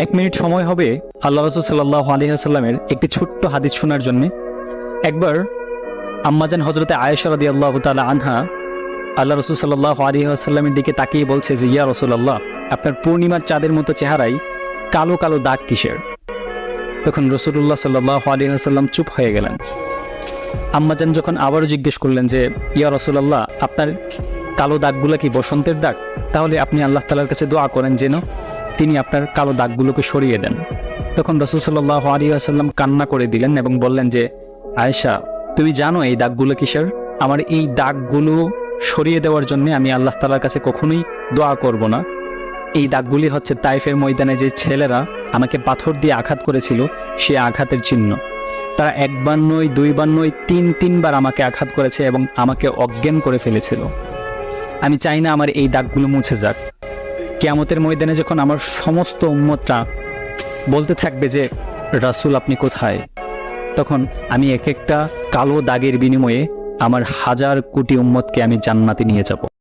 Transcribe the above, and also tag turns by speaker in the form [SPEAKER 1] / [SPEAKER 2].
[SPEAKER 1] এক মিনিট সময় হবে আল্লাহ রাসূল সাল্লাল্লাহু আলাইহি ওয়াসাল্লামের একটি ছোট্ট হাদিস শোনার জন্য। একবার আম্মাজান হযরতে আয়েশা রাদিয়াল্লাহু তাআলা আনহা আল্লাহ রাসূল সাল্লাল্লাহু আলাইহি ওয়াসাল্লামের দিকে তাকিয়ে বলছে যে, ইয়া রাসূলুল্লাহ, আপনার পূর্ণিমার চাঁদের মতো চেহারায় কালো কালো দাগ কিসের? তখন রাসূলুল্লাহ সাল্লাল্লাহু আলাইহি ওয়াসাল্লাম চুপ হয়ে গেলেন। আম্মাজান যখন আবারও জিজ্ঞেস করলেন যে, ইয়া রাসূলুল্লাহ, আপনার কালো দাগগুলো কি বসন্তের দাগ? তাহলে আপনি আল্লাহ তাআলার কাছে দোয়া করেন যেন তিনি আপনার কালো দাগগুলোকে সরিয়ে দেন। তখন রাসূল সাল্লাল্লাহু আলাইহি ওয়াসাল্লাম কান্না করে দিলেন এবং বললেন যে, আয়েশা, তুমি জানো এই দাগগুলো কিসের? আমার এই দাগগুলো সরিয়ে দেওয়ার জন্য আমি আল্লাহ তাআলার কাছে কখনোই দোয়া করব না। এই দাগগুলি হচ্ছে তাইফের ময়দানে যে ছেলেরা আমাকে পাথর দিয়ে আঘাত করেছিল, সে আঘাতের চিহ্ন। তারা একবার নয়, দুইবার নয়, তিনবার আমাকে আঘাত করেছে এবং আমাকে অজ্ঞান করে ফেলেছিল। আমি চাই না আমার এই দাগগুলো মুছে যাক। কিয়ামতের ময়দানে যখন আমার সমস্ত উম্মতরা বলতে থাকবে যে, রাসূল আপনি কোথায়, তখন আমি এক একটা কালো দাগের বিনিময়ে আমার হাজার কোটি উম্মতকে আমি জান্নাতে নিয়ে যাব।